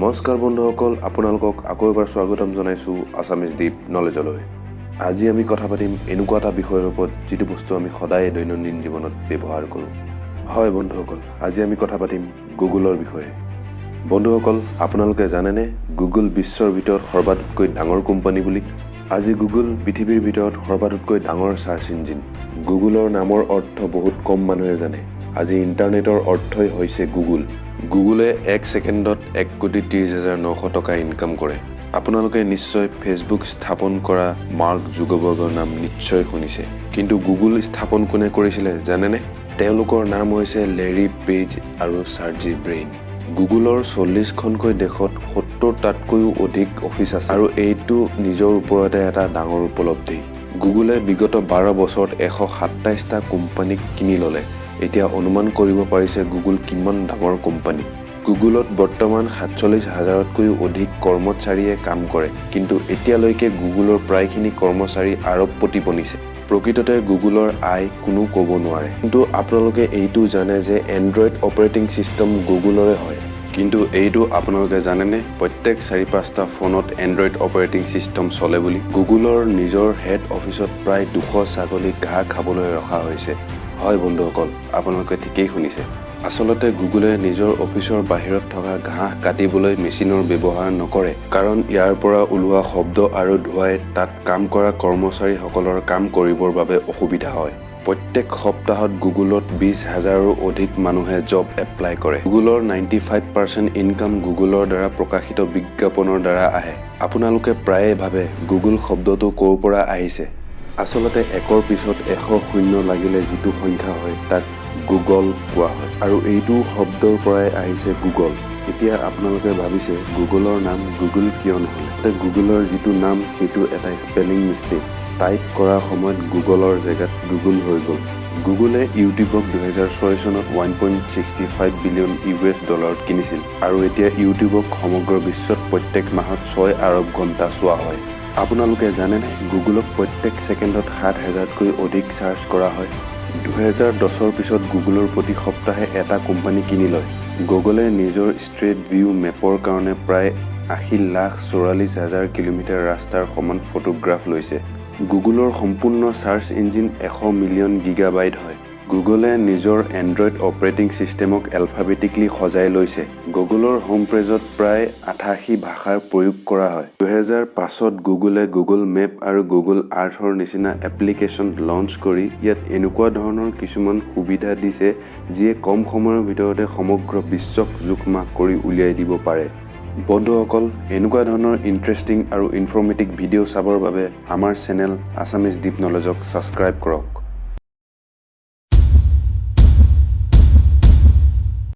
নমস্কাৰ বন্ধুসকল, আপোনালোকক আকৌ এবাৰ স্বাগতম জনাইছোঁ আছামিজ ডিপ নলেজলৈ। আজি আমি কথা পাতিম এনেকুৱা এটা বিষয়ৰ ওপৰত যিটো বস্তু আমি সদায় দৈনন্দিন জীৱনত ব্যৱহাৰ কৰোঁ। হয় বন্ধুসকল, আজি আমি কথা পাতিম গুগলৰ বিষয়ে। বন্ধুসকল, আপোনালোকে জানেনে গুগল বিশ্বৰ ভিতৰত সৰ্বাধিককৈ ডাঙৰ কোম্পানী বুলি? আজি গুগল পৃথিৱীৰ ভিতৰত সৰ্বাধিককৈ ডাঙৰ চাৰ্চ ইঞ্জিন। গুগলৰ নামৰ অৰ্থ বহুত কম মানুহে জানে। আজি ইণ্টাৰনেটৰ অৰ্থই হৈছে গুগল। গুগলে 1 ছেকেণ্ডত 1,30,900 টকা ইনকাম কৰে। আপোনালোকে নিশ্চয় ফেচবুক স্থাপন কৰা মাৰ্ক জুকাৰবাৰ্গৰ নাম নিশ্চয় শুনিছে। কিন্তু গুগল স্থাপন কোনে কৰিছিলে জানেনে? তেওঁলোকৰ নাম হৈছে লেৰী পেজ আৰু চাৰ্জি ব্ৰেইন। গুগলৰ 40খনকৈ দেশত 70টাতকৈও অধিক অফিচ আছে আৰু এইটো নিজৰ ওপৰতে এটা ডাঙৰ উপলব্ধি। গুগলে বিগত 12 বছৰত 127টা কোম্পানীক কিনি ল'লে। এতিয়া অনুমান কৰিব পাৰিছে গুগল কিমান ডাঙৰ কোম্পানী। গুগলত বৰ্তমান 47,000তকৈও অধিক কৰ্মচাৰীয়ে কাম কৰে, কিন্তু এতিয়ালৈকে গুগলৰ প্ৰায়খিনি কৰ্মচাৰী আৰবপতি বনিছে। প্ৰকৃততে গুগলৰ আয় কোনো ক'ব নোৱাৰে। কিন্তু আপোনালোকে এইটো জানে যে এণ্ড্ৰইড অপাৰেটিং চিষ্টেম গুগলৰে হয়। কিন্তু এইটো আপোনালোকে জানেনে প্ৰত্যেক 4-5টা ফোনত এণ্ড্ৰইড অপাৰেটিং চিষ্টেম চলে বুলি? গুগলৰ নিজৰ হেড অফিচত প্ৰায় 200 ছাগলীক ঘাঁহ খাবলৈ ৰখা হৈছে। হয় বন্ধুসকল, আপোনালোকে ঠিকেই শুনিছে। আচলতে গুগলে নিজৰ অফিচৰ বাহিৰত থকা ঘাঁহ কাটিবলৈ মেচিনৰ ব্যৱহাৰ নকৰে, কাৰণ ইয়াৰ পৰা ওলোৱা শব্দ আৰু ধোঁৱাই তাত কাম কৰা কৰ্মচাৰীসকলৰ কাম কৰিবৰ বাবে অসুবিধা হয়। প্ৰত্যেক সপ্তাহত গুগলত 20,000ৰো অধিক মানুহে জব এপ্লাই কৰে। গুগলৰ 95% ইনকাম গুগলৰ দ্বাৰা প্ৰকাশিত বিজ্ঞাপনৰ দ্বাৰা আহে। আপোনালোকে প্ৰায়ে ভাবে গুগল শব্দটো ক'ৰ পৰা আহিছে। আচলতে 1ৰ পিছত 100 শূন্য লাগিলে যিটো সংখ্যা হয় তাক গুগল কোৱা হয়, আৰু এইটো শব্দৰ পৰাই আহিছে গুগল। এতিয়া আপোনালোকে ভাবিছে গুগলৰ নাম গুগল কিয় নহ'ল? গুগলৰ যিটো নাম সেইটো এটা স্পেলিং মিষ্টেক। টাইপ কৰাৰ সময়ত গুগলৰ জেগাত গুগল হৈ গ'ল। গুগলে ইউটিউবক 2006 চনত $1.65 বিলিয়ন US কিনিছিল, আৰু এতিয়া ইউটিউবক সমগ্ৰ বিশ্বত প্ৰত্যেক মাহত 6 আৰব ঘণ্টা চোৱা হয়। আপোনালোকে জানেনে গুগলক প্ৰত্যেক ছেকেণ্ডত 7,000তকৈ অধিক চাৰ্চ কৰা হয়। 2010ৰ পিছত গুগলৰ প্ৰতি সপ্তাহে এটা কোম্পানী কিনি লয়। গুগলে নিজৰ ষ্ট্ৰীট ভিউ মেপৰ কাৰণে প্ৰায় 80,44,000 কিলোমিটাৰ ৰাস্তাৰ সমান ফটোগ্ৰাফ লৈছে। গুগলৰ সম্পূৰ্ণ চাৰ্চ ইঞ্জিন 100 মিলিয়ন গিগাবাইট হয়। গুগলে নিজৰ এণ্ড্ৰইড অপাৰেটিং চিষ্টেমক এলফাবেটিকলি সজাই লৈছে। গুগলৰ হোম পেজত প্ৰায় 88 ভাষাৰ প্ৰয়োগ কৰা হয়। 2005ত গুগলে গুগল মেপ আৰু গুগল আৰ্থৰ নিচিনা এপ্লিকেশ্যন লঞ্চ কৰি ইয়াত এনেকুৱা ধৰণৰ কিছুমান সুবিধা দিছে যিয়ে কম সময়ৰ ভিতৰতে সমগ্ৰ বিশ্বক জোখ-মাখ কৰি উলিয়াই দিব পাৰে। বন্ধুসকল, এনেকুৱা ধৰণৰ ইণ্টাৰেষ্টিং আৰু ইনফৰ্মেটিভ ভিডিঅ' চাবৰ বাবে আমাৰ চেনেল আছামিজ ডিপ নলেজক ছাবস্ক্ৰাইব কৰক।